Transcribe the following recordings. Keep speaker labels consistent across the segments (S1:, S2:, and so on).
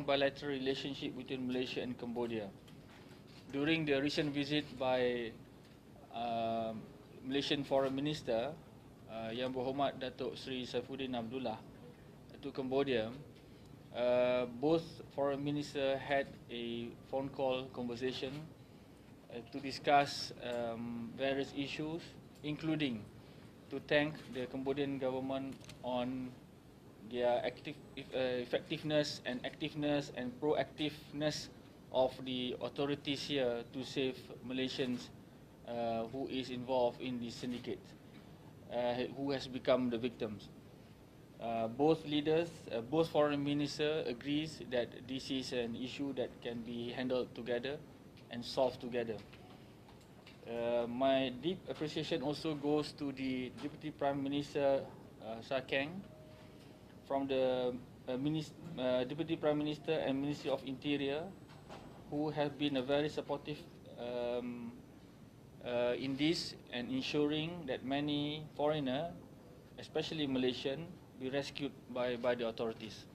S1: bilateral relationship between Malaysia and Cambodia. During the recent visit by Malaysian Foreign Minister Yang Berhormat Datuk Seri Saifuddin Abdullah to Cambodia, both foreign ministers had a phone call conversation to discuss various issues, including to thank the Cambodian government on their effectiveness and activeness and proactiveness of the authorities here to save Malaysians who is involved in the syndicate, who has become the victims. Both leaders, both foreign ministers agrees that this is an issue that can be handled together and solved together. My deep appreciation also goes to the Deputy Prime Minister Sakeng from the Deputy Prime Minister and Ministry of Interior, who have been very supportive in this and ensuring that many foreigners, especially Malaysian, be rescued by the authorities.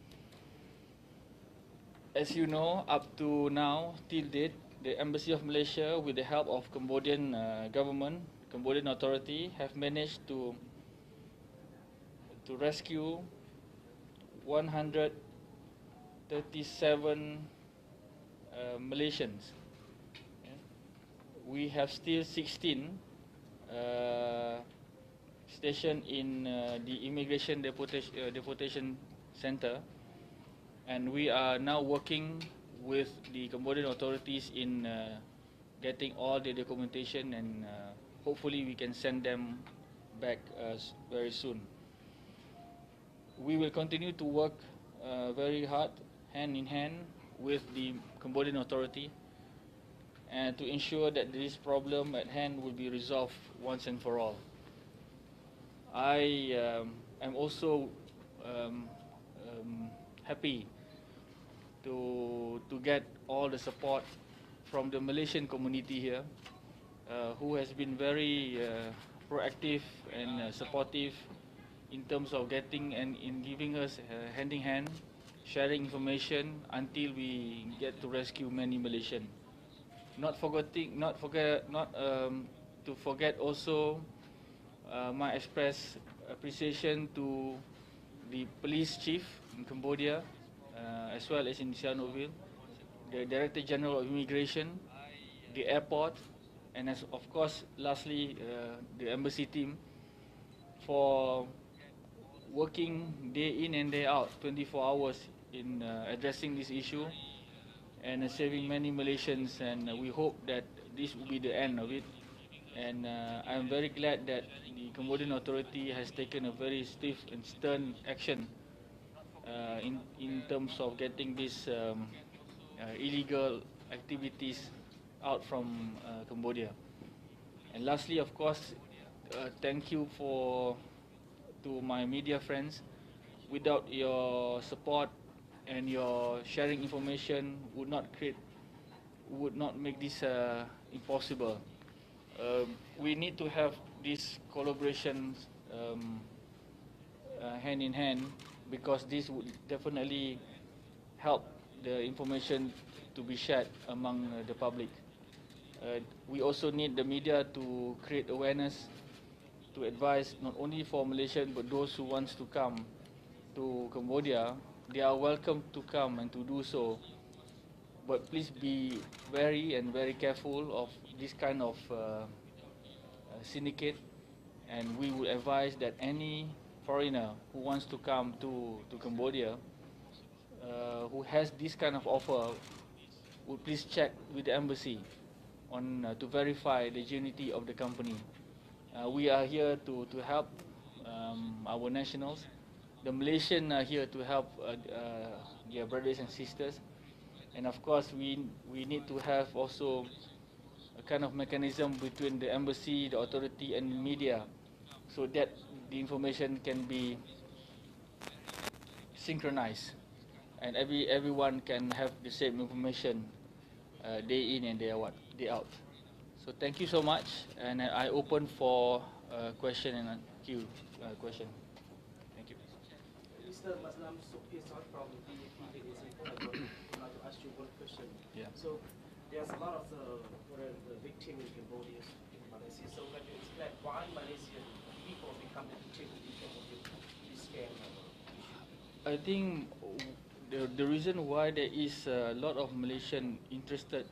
S1: As you know, up to now, till date, the Embassy of Malaysia, with the help of Cambodian government, Cambodian authority, have managed to rescue 137 Malaysians. We have still 16 stationed in the immigration deportation center, and we are now working with the Cambodian authorities in getting all the documentation, and hopefully we can send them back very soon. We will continue to work very hard, hand in hand, with the Cambodian authority, and to ensure that this problem at hand will be resolved once and for all. I am also happy to get all the support from the Malaysian community here, who has been very proactive and supportive in terms of getting and in giving us hand in hand, sharing information until we get to rescue many Malaysians. Not to forget also my express appreciation to the police chief in Cambodia, as well as in Sihanoukville, the Director General of Immigration, the airport, and as of course, lastly, the embassy team, for working day in and day out, 24 hours in addressing this issue and saving many Malaysians, and we hope that this will be the end of it. And I'm very glad that the Cambodian authority has taken a very stiff and stern action in terms of getting these illegal activities out from Cambodia. And lastly, of course, thank you to my media friends. Without your support and your sharing information would not make this impossible. We need to have this collaboration hand in hand, because this would definitely help the information to be shared among the public. We also need the media to create awareness, to advise not only for Malaysians but those who wants to come to Cambodia. They are welcome to come and to do so, but please be very careful of this kind of syndicate, and we would advise that any foreigner who wants to come to Cambodia, who has this kind of offer, would please check with the embassy on to verify the genuinity of the company. We are here to help our nationals. The Malaysians are here to help their brothers and sisters, and of course we need to have also a kind of mechanism between the embassy, the authority, and media, so that the information can be synchronized and everyone can have the same information day in and day out. So thank you so much, and I open for question and queue question. Thank you.
S2: Mr. Maslam Sukhi from the So there's a lot of the victim in Cambodia, in Malaysia. So can you explain why Malaysian people become the victim because of this scam?
S1: I think the reason why there is a lot of Malaysian interested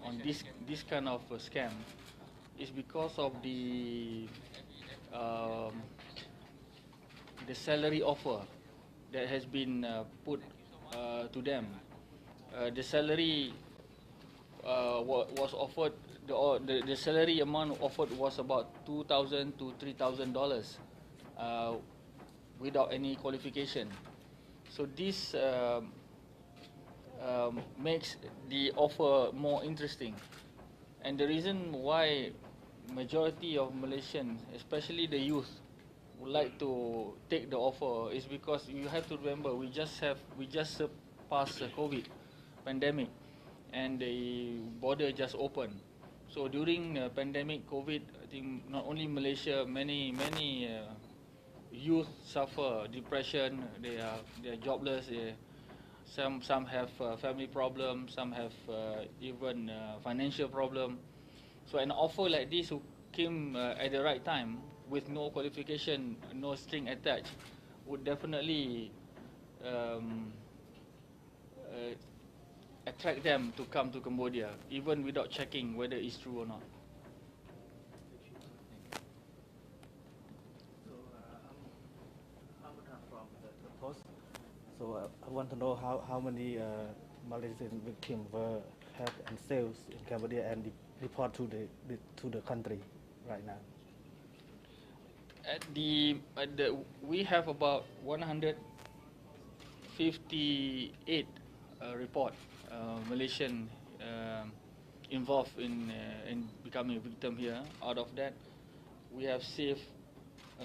S1: on this kind of scam is because of um, the salary offer that has been put to them. The salary was offered. The salary amount offered was about $2,000 to $3,000 without any qualification. So this makes the offer more interesting, and the reason why majority of Malaysians, especially the youth, would like to take the offer is because you have to remember we just surpassed the COVID pandemic, and the border just opened. So during the pandemic COVID, I think not only Malaysia, many youth suffer depression. They are jobless. Some have family problems. Some have even financial problem. So an offer like this came at the right time with no qualification, no string attached, would definitely attract them to come to Cambodia, even without checking whether it's true or not.
S3: So I want to know how many Malaysian victims were had and sales in Cambodia and report to the country right now.
S1: We have about 158 report Malaysian involved in becoming a victim here. Out of that, we have saved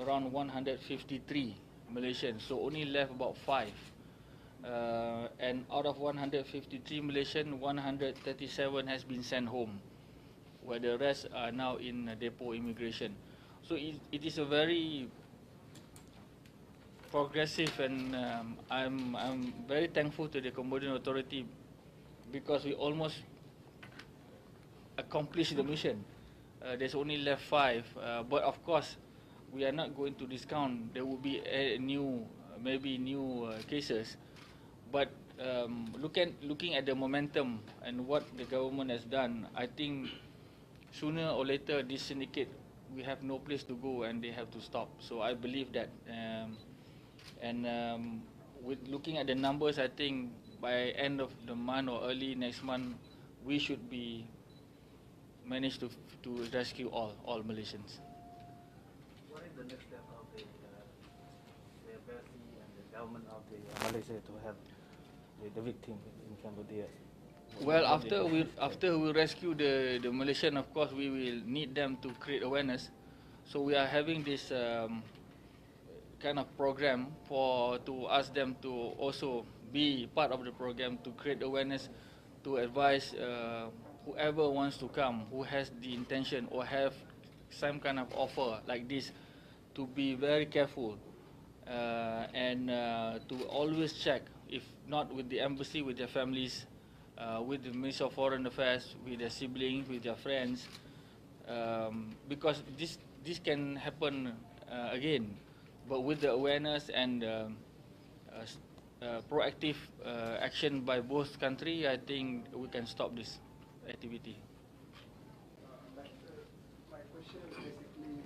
S1: around 153 Malaysians, so only left about 5. And out of 153 Malaysian, 137 has been sent home, where the rest are now in depot immigration. So it is a very progressive, and I'm very thankful to the Cambodian authority because we almost accomplished the mission. There's only left 5, but of course we are not going to discount. There will be maybe new cases, but looking at the momentum and what the government has done, I think sooner or later this syndicate, we have no place to go and they have to stop. So I believe that, with looking at the numbers, I think by end of the month or early next month, we should be managed to rescue all Malaysians.
S3: What is the next step of the embassy and the government of Malaysia to help the victim in Cambodia?
S1: Well, after we rescue the Malaysian, of course we will need them to create awareness. So we are having this kind of program to ask them to also be part of the program to create awareness, to advise whoever wants to come, who has the intention or have some kind of offer like this, to be very careful and to always check, if not with the embassy, with their families, with the Ministry of Foreign Affairs, with their siblings, with their friends, because this can happen again. But with the awareness and proactive action by both countries, I think we can stop this activity.
S4: My question is basically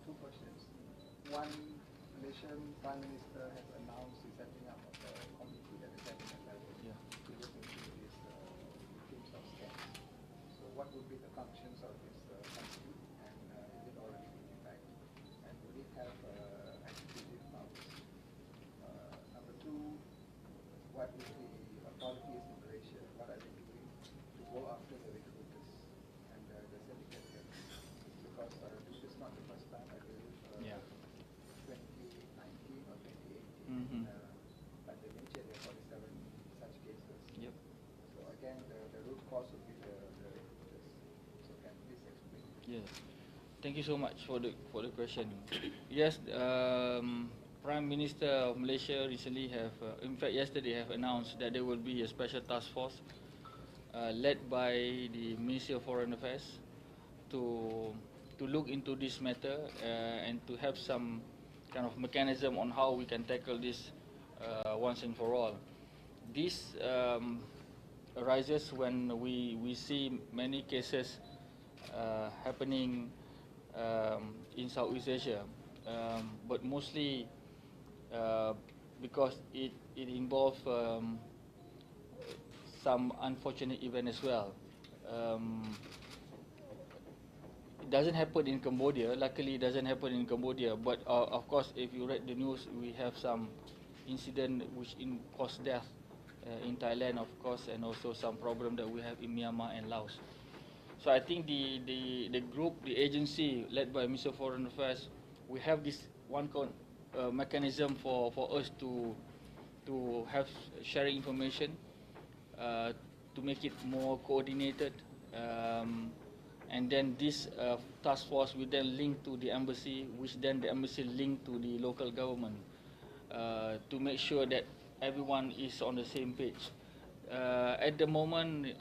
S4: two questions. One, Malaysian Prime Minister has announced the setting up of a committee at the cabinet level to look into these victims of scams. So what would be the functions of this committee, and is it already in effect? And will it have executive powers? Number two, what is the authorities in Malaysia, what are they doing to go after the recruiters and the syndicate heads? Because this is not the first time, I believe. 2019 or 2018, like they mentioned, there are 47 such cases.
S1: Yep.
S4: So again, the root cause would be the recruiters. So can you please explain?
S1: Yes. Thank you so much for the question. Yes, Prime Minister of Malaysia recently in fact yesterday have announced that there will be a special task force led by the Ministry of Foreign Affairs to look into this matter and to have some kind of mechanism on how we can tackle this once and for all. This arises when we see many cases happening in Southeast Asia, but mostly because it involves some unfortunate event as well. It doesn't happen in Cambodia. Luckily, it doesn't happen in Cambodia. But of course, if you read the news, we have some incident which caused death in Thailand, of course, and also some problem that we have in Myanmar and Laos. So I think the group, the agency led by Minister of Foreign Affairs, we have this one mechanism for us to have sharing information, to make it more coordinated, and then this task force will then link to the embassy, which then the embassy link to the local government, to make sure that everyone is on the same page. At the moment,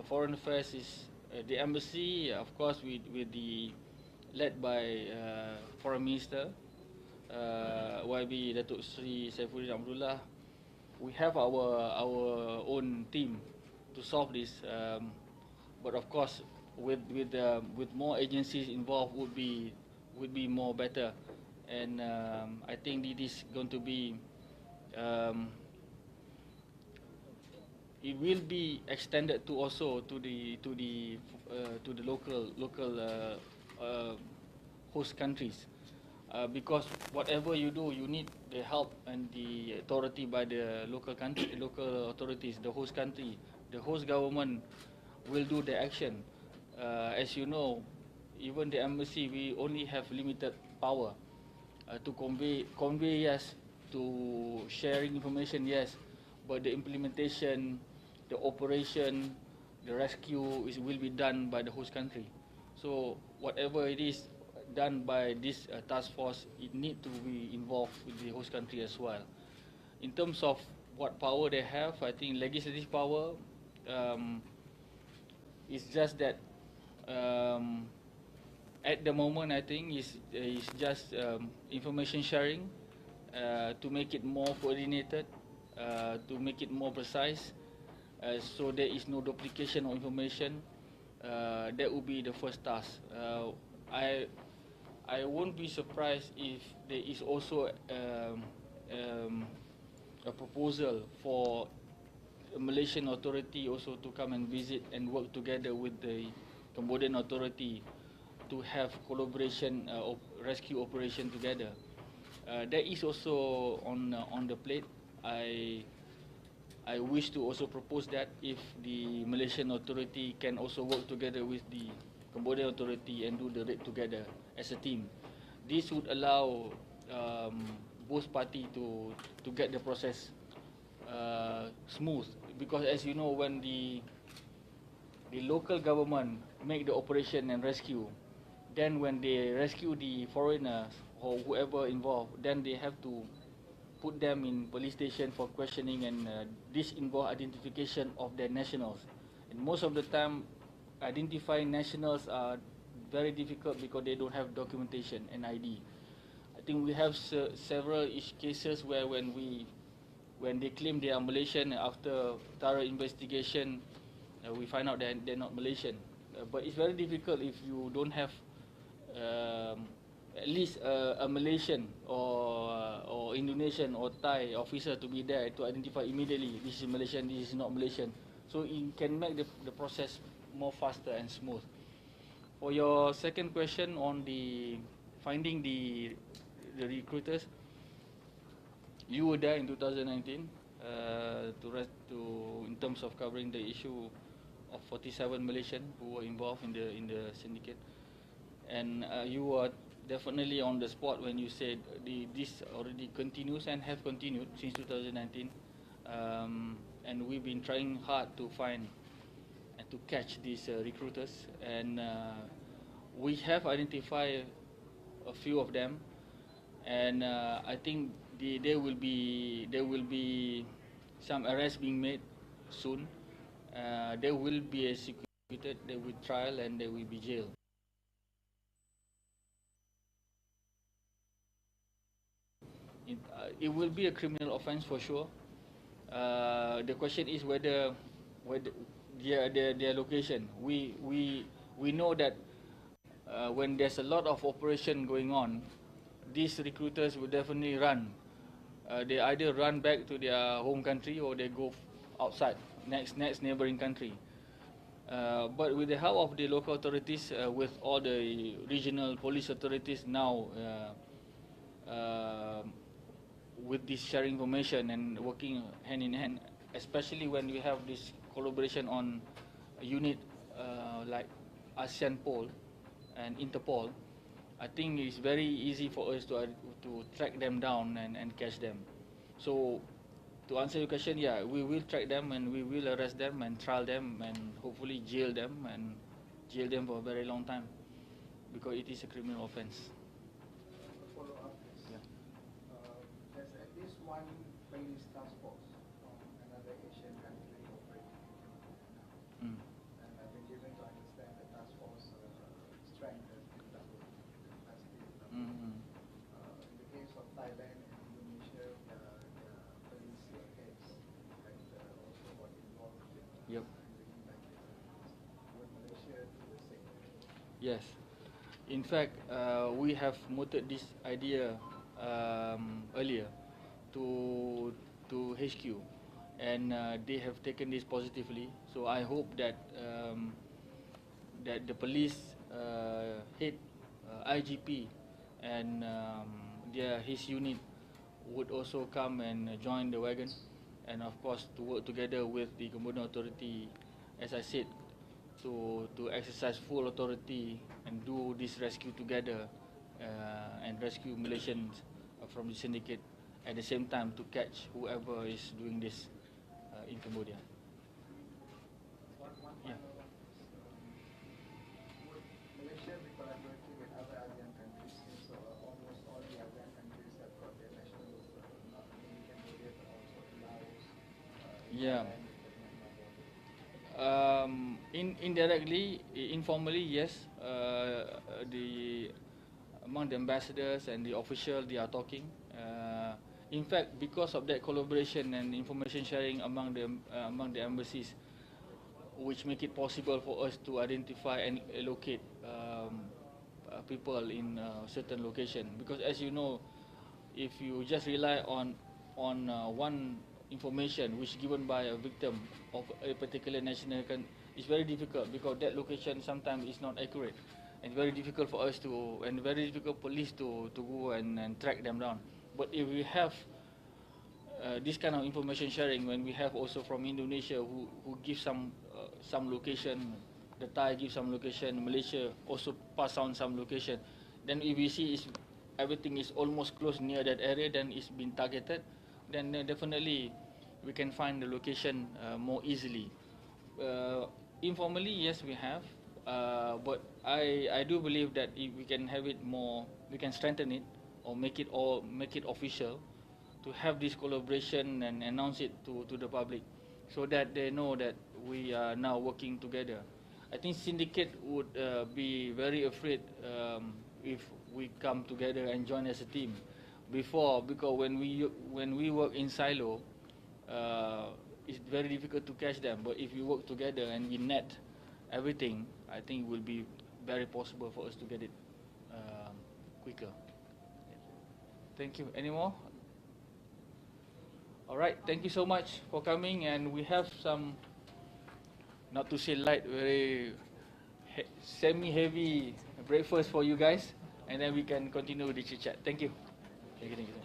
S1: Foreign Affairs is the embassy, of course, with the led by Foreign Minister YB Datuk Sri Saifuddin Abdullah. We have our own team to solve this, but of course, with more agencies involved would be more better, and I think it is going to be. It will be extended to also to the local host countries, because whatever you do, you need the help and the authority by the local authorities, the host country, the host government will do the action. As you know, even the embassy, we only have limited power to convey yes, to sharing information yes, but the implementation, the operation, the rescue will be done by the host country. So whatever it is done by this task force, it need to be involved with the host country as well. In terms of what power they have, I think legislative power is just that at the moment, I think is just information sharing to make it more coordinated, to make it more precise, so there is no duplication of information. That would be the first task. I won't be surprised if there is also a proposal for a Malaysian authority also to come and visit and work together with the Cambodian authority to have collaboration rescue operation together. That is also on the plate. I wish to also propose that if the Malaysian authority can also work together with the Cambodian authority and do the raid together as a team. This would allow both parties to get the process smooth, because as you know, when the local government make the operation and rescue, then when they rescue the foreigners or whoever involved, then they have to put them in police station for questioning, and this involve identification of their nationals. And most of the time, identifying nationals are very difficult because they don't have documentation and ID. I think we have several cases where when they claim they are Malaysian, after thorough investigation, we find out that they're not Malaysian. But it's very difficult if you don't have at least a Malaysian or Indonesian or Thai officer to be there to identify immediately this is Malaysian, this is not Malaysian. So it can make the process more faster and smooth. For your second question on the finding the recruiters, you were there in 2019 in terms of covering the issue of 47 Malaysian who were involved in the syndicate, and you were definitely on the spot when you said this already continues and have continued since 2019, and we've been trying hard to find and to catch these recruiters, and we have identified a few of them, and I think there will be some arrests being made soon, they will be executed, they will trial, and they will be jailed. It will be a criminal offence for sure. The question is whether their location. We know that when there's a lot of operation going on, these recruiters will definitely run. They either run back to their home country or they go outside, next neighboring country. But with the help of the local authorities, with all the regional police authorities now, with this sharing information and working hand in hand, especially when we have this collaboration on a unit like ASEAN Pol and Interpol, I think it's very easy for us to track them down and catch them. So to answer your question, yeah, we will track them and we will arrest them and trial them and hopefully jail them for a very long time, because it is a criminal offence.
S4: Follow up is, there's at least one police task force from another Asian country operating in Cambodia. And I've been given to understand the task force strength has been doubled, capacity is doubled. In the case of Thailand and Indonesia, their police heads had also got involved in
S1: Yep.
S4: bringing back their would Malaysia do the same?
S1: Yes. In fact, we have mooted this idea earlier to HQ, and they have taken this positively. So I hope that that the police head, IGP, and his unit would also come and join the wagon, and of course to work together with the Cambodian authority, as I said, to exercise full authority and do this rescue together and rescue Malaysians from the syndicate, at the same time to catch whoever is doing this in Cambodia.
S4: One
S1: Yeah.
S4: final one is, would Malaysia be collaborating with other ASEAN countries, since almost all the ASEAN countries have got their nationals, not only in Cambodia but also in Laos,
S1: Yeah.
S4: Thailand, Vietnam,
S1: Indirectly, informally, yes. Among the ambassadors and the officials, they are talking. In fact, because of that collaboration and information sharing among the embassies, which make it possible for us to identify and locate people in certain location. Because as you know, if you just rely on one information which given by a victim of a particular national, it's very difficult, because that location sometimes is not accurate, and very difficult for us to, and very difficult police to go and track them down. But if we have this kind of information sharing, when we have also from Indonesia who give some location, the Thai give some location, Malaysia also pass on some location, then if we see everything is almost close near that area, then it's been targeted, then definitely we can find the location more easily. Informally, yes, we have, but I do believe that if we can have it more, we can strengthen it or make it official, to have this collaboration and announce it to the public, so that they know that we are now working together. I think syndicate would be very afraid if we come together and join as a team. Because when we work in silo, it's very difficult to catch them. But if we work together and we net everything, I think it will be very possible for us to get it quicker. Thank you. Any more? All right. Thank you so much for coming, and we have some, not to say light, very semi-heavy breakfast for you guys, and then we can continue with the chit-chat. Thank you. Thank you. Thank you.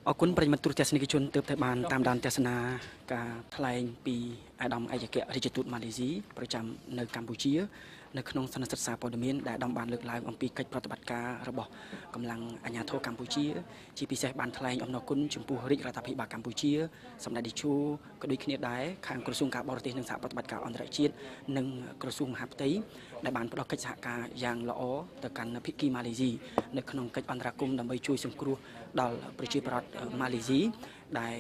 S5: អរគុណប្រិយមិត្តទូរទស្សនិកជនទើបតែបានតាមដានទស្សនាការថ្លែងពីអាដាមឯកអគ្គរដ្ឋទូតម៉ាឡេស៊ីប្រចាំនៅកម្ពុជា នៅក្នុងសន្និសីទសារព័ត៌មានដែលដំបានលើកឡើងអំពីកិច្ចប្រតិបត្តិការរបស់កម្លាំងអាជ្ញាធរកម្ពុជាជាពិសេសបានថ្លែងអំណរគុណចំពោះរាជរដ្ឋាភិបាលកម្ពុជាសម្ដេចតេជោក៏ដូចគ្នាដែរខាងក្រសួងការបរទេសនិងសហប្រតិបត្តិការអន្តរជាតិនិងក្រសួងមហាផ្ទៃដែលបានផ្ដល់កិច្ចសហការយ៉ាងល្អទៅកាន់ភាគីម៉ាឡេស៊ីនៅក្នុងកិច្ចអន្តរាគមន៍ដើម្បីជួយសង្គ្រោះដល់ប្រជាពលរដ្ឋម៉ាឡេស៊ីដែល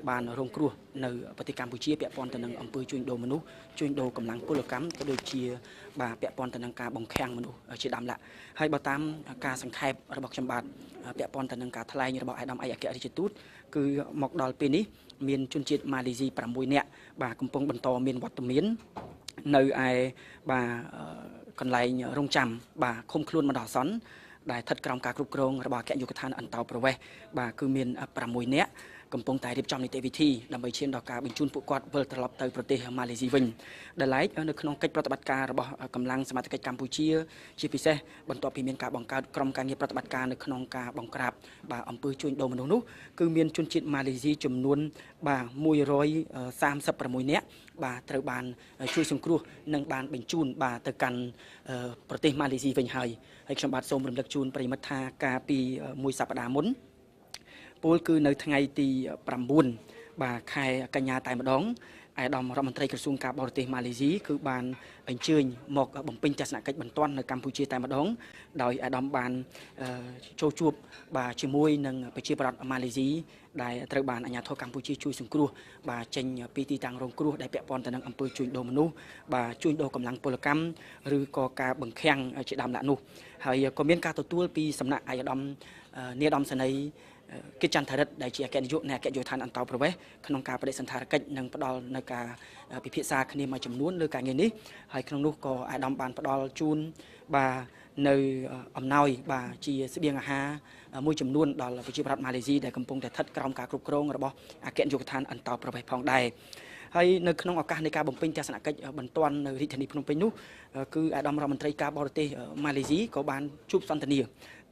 S5: បានរងគ្រោះនៅប្រទេសកម្ពុជាពាក់ព័ន្ធទៅនឹងអំពើជួញដូរមនុស្សជួញដូរកម្លាំងពលកម្មក៏ដូចជាបាទពាក់ព័ន្ធទៅនឹងការបង្ខាំងមនុស្សជាដើមឡាហើយបើតាមការសង្ខេបរបស់ខ្ញុំបាទពាក់ព័ន្ធទៅនឹងការថ្លែងរបស់ឯកឧត្តមឯកអគ្គរដ្ឋទូតគឺមកដល់ពេលនេះមានជនជាតិម៉ាឡេស៊ី6នាក់បាទកំពុងបន្តមានវត្តមាននៅឯបាទកន្លែងរងចាំបាទឃុំខ្លួនបណ្ដោះអាសន្នដែលស្ថិតក្រោមការគ្រប់គ្រងរបស់អគ្គនាយកដ្ឋានអន្តោប្រវេសន៍បាទគឺមាន6នាក់កំពុងតែរៀបចំនីតិវិធីដើម្បីឈានដល់ការបញ្ជូនពួកគាត់វិលត្រឡប់ទៅប្រទេសម៉ាឡេស៊ីវិញដែលឡែកនៅក្នុងកិច្ចប្រតិបត្តិការរបស់កម្លាំងសមត្ថកិច្ចកម្ពុជាជាពិសេសបន្ទាប់ពីមានការបង្កើតក្រុមការងារប្រតិបត្តិការនៅក្នុងការបង្ក្រាបបាទអំពើជួញដូរមនុស្សនោះគឺមានជនជាតិម៉ាឡេស៊ីចំនួនបាទ136នាក់បាទត្រូវបានជួយសង្គ្រោះនិងបានបញ្ជូនបាទទៅកាន់ប្រទេសម៉ាឡេស៊ីវិញហើយខ្ញុំបាទសូមរំលឹកជូនប្រិមិត្តថាកាលពីមួយសប្តាហ៍មុនពលគឺនៅថ្ងៃទី9បាទខែកញ្ញាតែម្ដងឯកឧត្តមរដ្ឋមន្ត្រីក្រសួងការបរទេសម៉ាឡេស៊ីគឺបានអញ្ជើញមកបំពេញទស្សនកិច្ចបន្ទាន់នៅកម្ពុជាតែម្ដងដោយឯកឧត្តមបានចូលជួបបាទជាមួយនឹងប្រជាពលរដ្ឋម៉ាឡេស៊ីដែលត្រូវបានអាជ្ញាធរកម្ពុជាជួយសង្គ្រោះបាទចេញពីទីតាំងរងគ្រោះដែលពាក់ព័ន្ធទៅនឹងអំពើជួញដូរមនុស្សបាទជួញដូរកម្លាំងពលកម្មឬក៏ការបង្ខាំងជាដើមឡាក់នោះហើយក៏មានការទទួលពីសំណាក់ឯកឧត្តមនាយឧត្តមសេនីយ៍កិច្ចចន្ទរិទ្ធដែលជាអគ្គនាយកនៃអគ្គនាយកដ្ឋានអន្តោប្រវេសន៍ក្នុងការបដិសណ្ឋារកិច្ចនិងផ្ដល់នៅការពិភាក្សាគ្នាមួយចំនួនលើការងារនេះហើយក្នុងនោះក៏អាដាមបានផ្ដល់ជូនបាទនៅអំណោយបាទជាស្បៀងអាហារមួយចំនួនដល់ប្រជាពលរដ្ឋម៉ាឡេស៊ីដែលកំពុងតែស្ថិតក្រោមការគ្រប់គ្រងរបស់អគ្គនាយកដ្ឋានអន្តោប្រវេសន៍ផងដែរហើយនៅក្នុងឱកាសនៃការបំពេញទស្សនកិច្ចបន្ទាន់នៅរាជធានីភ្នំពេញនោះគឺអាដាមរដ្ឋមន្ត្រីការបរទេសម៉ាឡេស៊ីក៏បានជួបសន្ទនា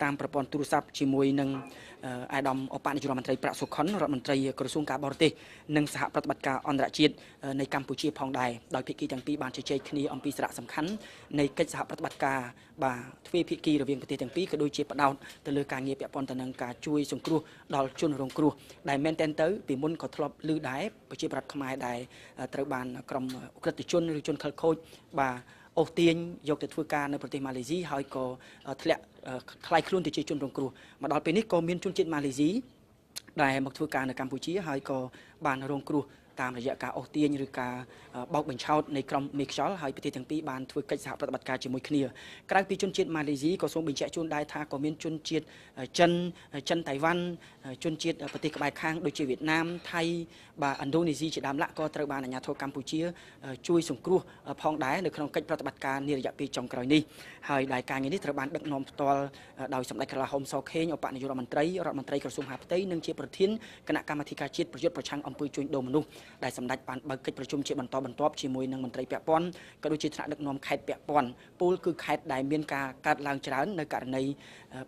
S5: តាមប្រព័ន្ធទូរស័ព្ទជាមួយនឹងអាដាមឧបនាយករដ្ឋមន្ត្រីប្រាក់សុខុនរដ្ឋមន្ត្រីក្រសួងការបរទេសនិងសហប្រតិបត្តិការអន្តរជាតិនៃកម្ពុជាផងដែរដោយភាគីទាំងពីរបានជជែកគ្នាអំពីសារៈសំខាន់នៃកិច្ចសហប្រតិបត្តិការបាទទ្វេភាគីរវាងប្រទេសទាំងពីរក៏ដូចជាផ្ដោតទៅលើការងារពាក់ព័ន្ធទៅនឹងការជួយសង្គ្រោះដល់ជនរងគ្រោះដែលមែនទែនទៅពីមុនក៏ធ្លាប់ឮដែរប្រជាប្រដ្ឋខ្មែរដែលត្រូវបានក្រុមអ ுக ្រិតជនឬជនខិលខូចបាទអូសទាញយកទៅធ្វើការនៅប្រទេសម៉ាឡេស៊ីហើយក៏ធ្លាក់คล้ายខ្លួនទៅជាជនរងគ្រោះមកដល់ពេលនេះក៏មានជនជាតិម៉ាឡេស៊ីដែលមកធ្វើការនៅកម្ពុជាហើយក៏បានរងគ្រោះតាមរយៈការអូសទាញឬការបោកបញ្ឆោតនៃក្រុមមេខ្យល់ហើយប្រទេសទាំងពីរបានធ្វើកិច្ចសហប្រតិបត្តិការជាមួយគ្នាក្រៅពីជនជាតិម៉ាឡេស៊ីក៏សូមបញ្ជាក់ជូនដែរថាក៏មានជនជាតិចិនតៃវ៉ាន់ជនជាតិប្រទេសក្បែរខាងដូចជាវៀតណាមថៃបាទឥណ្ឌូនេស៊ីជាដើមឡាក់ក៏ត្រូវបានអាជ្ញាធរកម្ពុជាជួយសង្គ្រោះផងដែរនៅក្នុងកិច្ចប្រតិបត្តិការនារយៈពេលចុងក្រោយនេះហើយដែលការងារនេះត្រូវបានដឹកនាំផ្ទាល់ដោយសម្ដេចក្រឡាហោមសខេងឧបនាយករដ្ឋមន្ត្រីក្រសួងមហាផ្ទៃនិងជាប្រធានគណៈកម្មាធិការជាតិប្រយុទ្ធប្រឆាំងអំពើជួញដូរមនុស្សដែលសម្ដេចបានបើកកិច្ចប្រជុំជាបន្តបន្ទាប់ជាមួយនឹងមន្ត្រីពាក់ព័ន្ធក៏ដូចជាថ្នាក់ដឹកនាំខេត្តពាក់ព័ន្ធពលគឺខេត្តដែលមានការកើតឡើងច្រើននៅករណី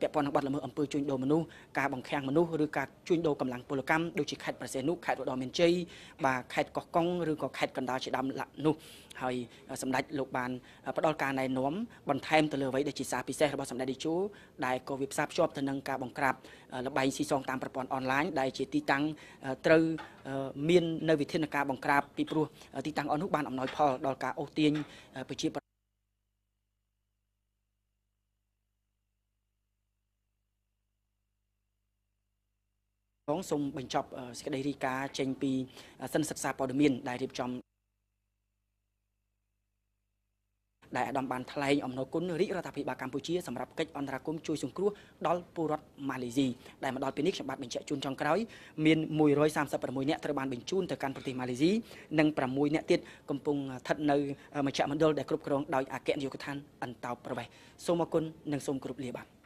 S5: ពាក់ព័ន្ធនឹងបទល្មើសអំពើជួញដូរមនុស្សការបង្ខាំងមនុស្សឬការជួញដូរកម្លាំងពលកម្មដូចជាខេត្តប្រសេនុខេត្តឧត្តរមានជ័យបាទខេត្តកោះកុងឬក៏ខេត្តកណ្ដាលជាដើមឡាក់នោះហើយសម្ដេចលោកបានផ្ដល់ការណែនាំបន្ថែមទៅលើអ្វីដែលជាសារពិសេសរបស់សម្ដេចតេជោដែលក៏វាផ្សារភ្ជាប់ទៅនឹងការបង្ក្រាបល្បែងស៊ីសងតាមប្រព័ន្ធអនឡាញដែលជាទីតាំងត្រូវមាននៅវិធានការបង្ក្រាបពីព្រោះទីតាំងអស់នោះបានអំណោយផលដល់ការអូសទាញប្រជាសូមបញ្ចប់សេចក្តីរាយការណ៍ចេញពីសន្និសីទសារព័ត៌មានដែលរៀបចំដែលអាដាមបានថ្លែងអំណរគុណរាជរដ្ឋាភិបាលកម្ពុជាសម្រាប់កិច្ចអន្តរាគមន៍ជួយសង្គ្រោះដល់ពលរដ្ឋម៉ាឡេស៊ីដែលមកដល់ពេលនេះខ្ញុំបាទបញ្ជាក់ជូនចុងក្រោយមាន136នាក់ត្រូវបានបញ្ជូនទៅកាន់ប្រទេសម៉ាឡេស៊ីនិង6នាក់ទៀតកំពុងស្ថិតនៅមជ្ឈមណ្ឌលដែលគ្រប់គ្រងដោយអគ្គនាយកដ្ឋានអន្តោប្រវេសន៍សូមអរគុណនិងសូមគោរពលាបាទ